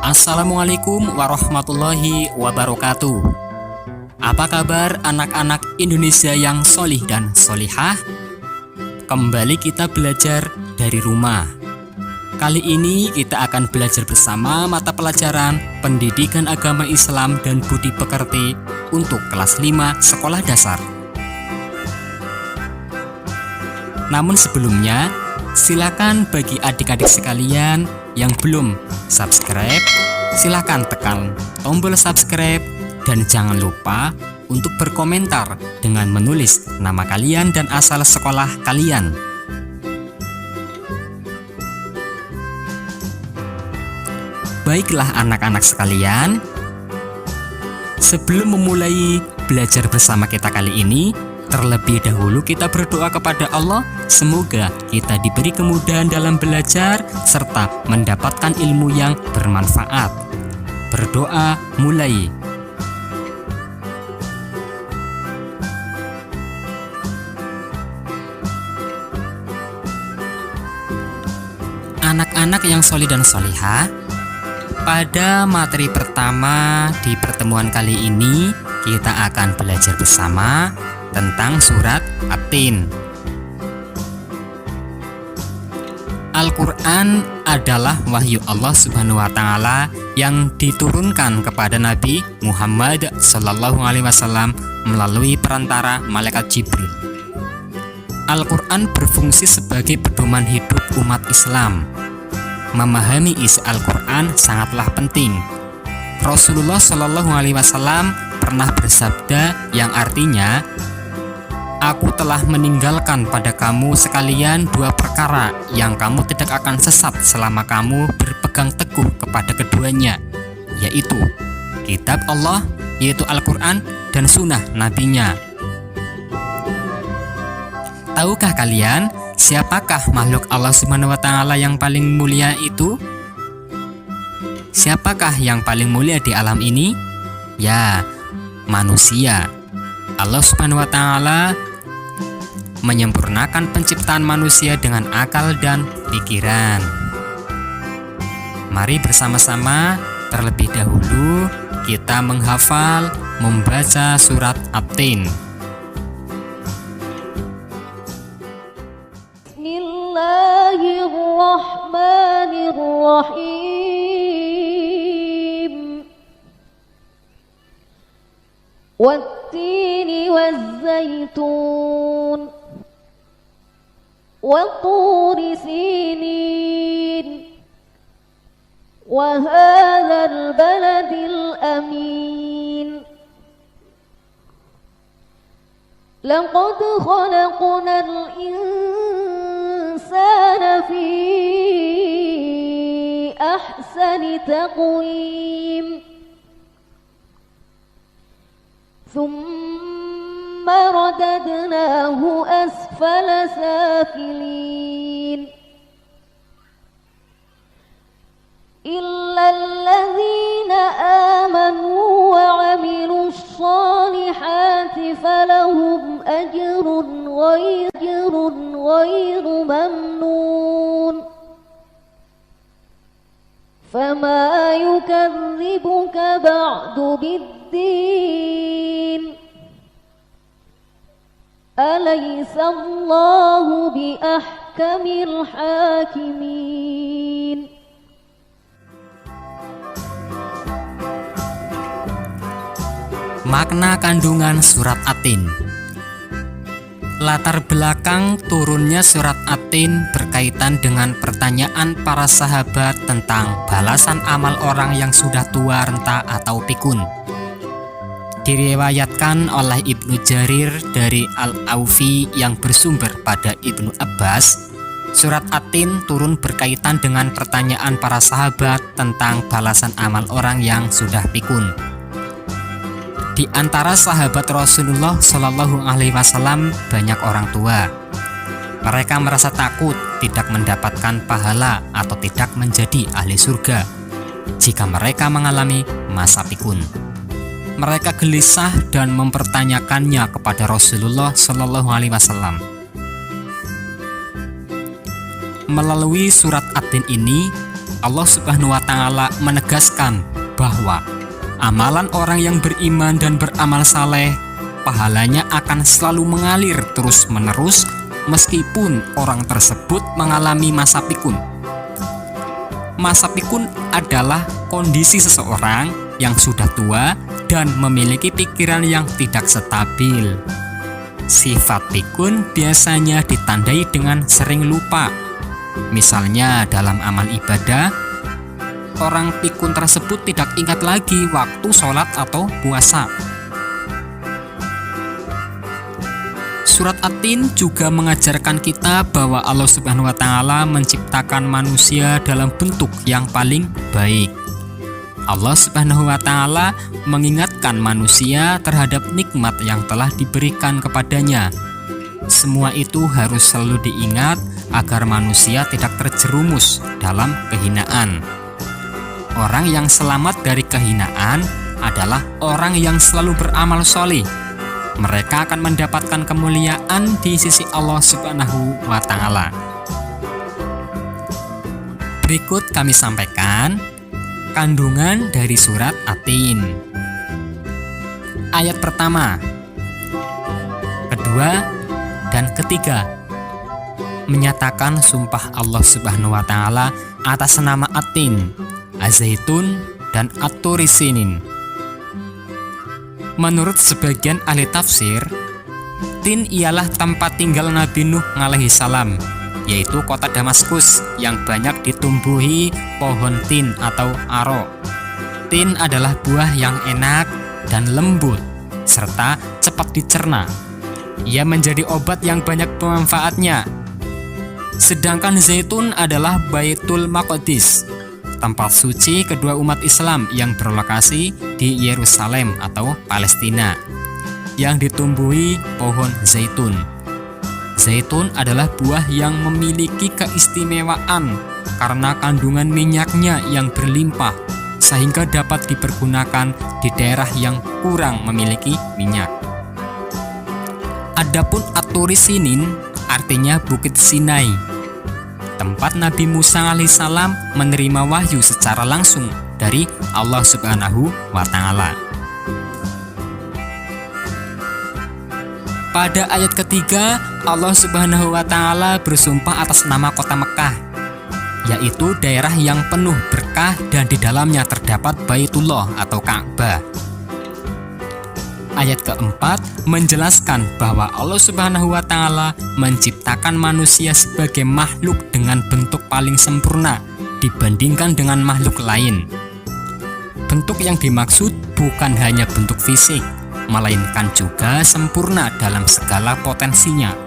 Assalamualaikum warahmatullahi wabarakatuh. Apa kabar anak-anak Indonesia yang solih dan solihah? Kembali kita belajar dari rumah. Kali ini kita akan belajar bersama mata pelajaran Pendidikan Agama Islam dan Budi Pekerti untuk kelas 5 sekolah dasar. Namun sebelumnya, silakan bagi adik-adik sekalian yang belum subscribe, silakan tekan tombol subscribe dan jangan lupa untuk berkomentar dengan menulis nama kalian dan asal sekolah kalian. Baiklah anak-anak sekalian, sebelum memulai belajar bersama kita kali ini, terlebih dahulu kita berdoa kepada Allah, semoga kita diberi kemudahan dalam belajar serta mendapatkan ilmu yang bermanfaat. Berdoa mulai. Anak-anak yang solih dan solihah, pada materi pertama di pertemuan kali ini kita akan belajar bersama tentang surat At-Tin. Al-Quran adalah wahyu Allah Subhanahu wa Ta'ala yang diturunkan kepada Nabi Muhammad SAW melalui perantara malaikat Jibril. Al-Quran berfungsi sebagai pedoman hidup umat Islam. Memahami isi Al-Quran sangatlah penting. Rasulullah SAW pernah bersabda yang artinya, "Aku telah meninggalkan pada kamu sekalian dua perkara yang kamu tidak akan sesat selama kamu berpegang teguh kepada keduanya, yaitu kitab Allah, yaitu Al-Quran, dan sunnah nabinya." Tahukah kalian siapakah makhluk Allah Subhanahu wa Ta'ala yang paling mulia itu? Siapakah yang paling mulia di alam ini? Ya, manusia. Allah Subhanahu wa Ta'ala menyempurnakan penciptaan manusia dengan akal dan pikiran. Mari bersama-sama terlebih dahulu kita menghafal, membaca surat At-Tin. Bismillahirrahmanirrahim. Wat-tini waz-zaytun wa-turi sinin wa hadzal baladil amin. Laqad khalaqnal insana fi ahsani taqwim. ثم رددناه أسفل سافلين إلا الذين آمنوا وعملوا الصالحات فلهم أجر غير ممنون فما يكذبك بعد بالدين أليس الله بأحكم الحاكمين. Makna kandungan surat At-Tin. Latar belakang turunnya surat At-Tin berkaitan dengan pertanyaan para sahabat tentang balasan amal orang yang sudah tua, renta, atau pikun. Diriwayatkan oleh Ibnu Jarir dari Al-Aufi yang bersumber pada Ibnu Abbas, surat At-Tin turun berkaitan dengan pertanyaan para sahabat tentang balasan amal orang yang sudah pikun. Di antara sahabat Rasulullah Shallallahu Alaihi Wasallam banyak orang tua. Mereka merasa takut tidak mendapatkan pahala atau tidak menjadi ahli surga jika mereka mengalami masa pikun. Mereka gelisah dan mempertanyakannya kepada Rasulullah Shallallahu Alaihi Wasallam. Melalui surat At-Tin ini, Allah Subhanahu wa taala menegaskan bahwa amalan orang yang beriman dan beramal saleh, pahalanya akan selalu mengalir terus-menerus meskipun orang tersebut mengalami masa pikun. Masa pikun adalah kondisi seseorang yang sudah tua dan memiliki pikiran yang tidak stabil. Sifat pikun biasanya ditandai dengan sering lupa. Misalnya dalam amal ibadah, orang pikun tersebut tidak ingat lagi waktu sholat atau puasa. Surat At-Tin juga mengajarkan kita bahwa Allah Subhanahu wa taala menciptakan manusia dalam bentuk yang paling baik. Allah Subhanahu wa taala mengingatkan manusia terhadap nikmat yang telah diberikan kepadanya. Semua itu harus selalu diingat agar manusia tidak terjerumus dalam kehinaan. Orang yang selamat dari kehinaan adalah orang yang selalu beramal sholih. Mereka akan mendapatkan kemuliaan di sisi Allah Subhanahu wa taala. Berikut kami sampaikan kandungan dari surat At-Tin. Ayat pertama, kedua, dan ketiga menyatakan sumpah Allah Subhanahu wa taala atas nama At-Tin, Az-Zaitun, dan At-Turi Sinin. Menurut sebagian ahli tafsir, Tin ialah tempat tinggal Nabi Nuh alaihi salam, yaitu kota Damaskus yang banyak ditumbuhi pohon tin atau aro. Tin adalah buah yang enak dan lembut, serta cepat dicerna. Ia menjadi obat yang banyak pemanfaatnya. Sedangkan zaitun adalah Baitul Maqdis, tempat suci kedua umat Islam yang berlokasi di Yerusalem atau Palestina, yang ditumbuhi pohon zaitun. Zaitun adalah buah yang memiliki keistimewaan karena kandungan minyaknya yang berlimpah, sehingga dapat dipergunakan di daerah yang kurang memiliki minyak. Adapun At-Turi Sinin artinya Bukit Sinai, tempat Nabi Musa alaihissalam menerima wahyu secara langsung dari Allah Subhanahu wa taala. Pada ayat ketiga, Allah Subhanahu wa taala bersumpah atas nama kota Mekah, yaitu daerah yang penuh berkah dan di dalamnya terdapat Baitullah atau Ka'bah. Ayat keempat menjelaskan bahwa Allah Subhanahu wa taala menciptakan manusia sebagai makhluk dengan bentuk paling sempurna dibandingkan dengan makhluk lain. Bentuk yang dimaksud bukan hanya bentuk fisik, melainkan juga sempurna dalam segala potensinya.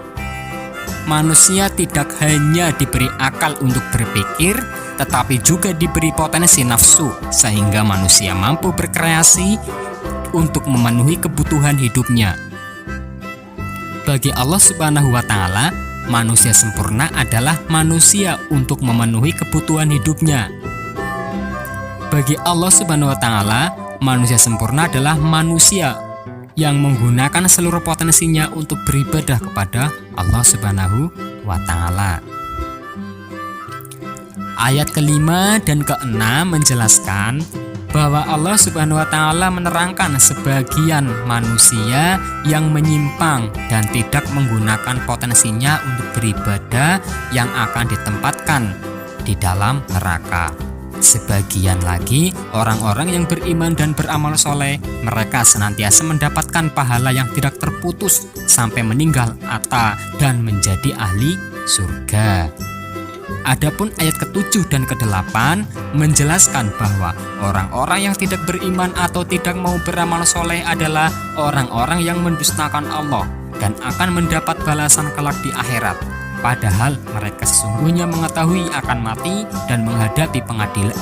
Manusia tidak hanya diberi akal untuk berpikir, tetapi juga diberi potensi nafsu, sehingga manusia mampu berkreasi untuk memenuhi kebutuhan hidupnya. Bagi Allah Subhanahu wa taala, manusia sempurna adalah manusia untuk memenuhi kebutuhan hidupnya. Bagi Allah Subhanahu wa taala, manusia sempurna adalah manusia yang menggunakan seluruh potensinya untuk beribadah kepada Allah Subhanahu wa taala. Ayat kelima dan keenam menjelaskan bahwa Allah Subhanahu wa taala menerangkan sebagian manusia yang menyimpang dan tidak menggunakan potensinya untuk beribadah yang akan ditempatkan di dalam neraka. Sebagian lagi orang-orang yang beriman dan beramal soleh, mereka senantiasa mendapatkan pahala yang tidak terputus sampai meninggal dan menjadi ahli surga. Adapun ayat ke-7 dan ke-8 menjelaskan bahwa orang-orang yang tidak beriman atau tidak mau beramal soleh adalah orang-orang yang mendustakan Allah dan akan mendapat balasan kelak di akhirat. Padahal mereka sesungguhnya mengetahui akan mati dan menghadapi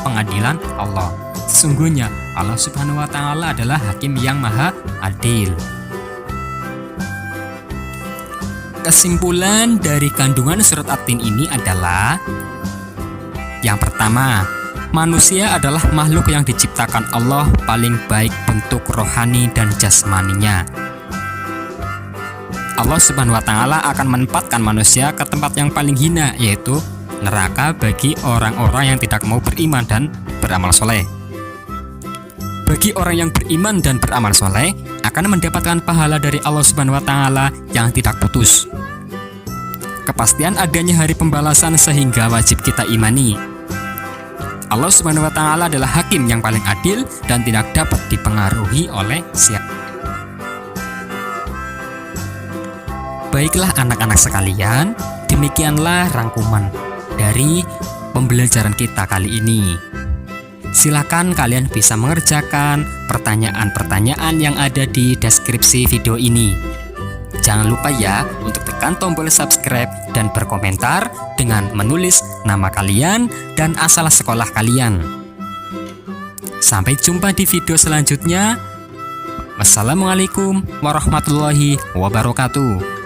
pengadilan Allah. Sesungguhnya Allah Subhanahu wa taala adalah hakim yang maha adil. Kesimpulan dari kandungan surat At-Tin ini adalah: yang pertama, manusia adalah makhluk yang diciptakan Allah paling baik bentuk rohani dan jasmaninya. Allah Subhanahu wa taala akan menempatkan manusia ke tempat yang paling hina, yaitu neraka bagi orang-orang yang tidak mau beriman dan beramal soleh. Bagi orang yang beriman dan beramal soleh akan mendapatkan pahala dari Allah Subhanahu wa Ta'ala yang tidak putus. Kepastian adanya hari pembalasan sehingga wajib kita imani. Allah Subhanahu wa Ta'ala adalah hakim yang paling adil dan tidak dapat dipengaruhi oleh siapa. Baiklah anak-anak sekalian, demikianlah rangkuman dari pembelajaran kita kali ini. Silakan kalian bisa mengerjakan pertanyaan-pertanyaan yang ada di deskripsi video ini. Jangan lupa ya untuk tekan tombol subscribe dan berkomentar dengan menulis nama kalian dan asal sekolah kalian. Sampai jumpa di video selanjutnya. Wassalamualaikum warahmatullahi wabarakatuh.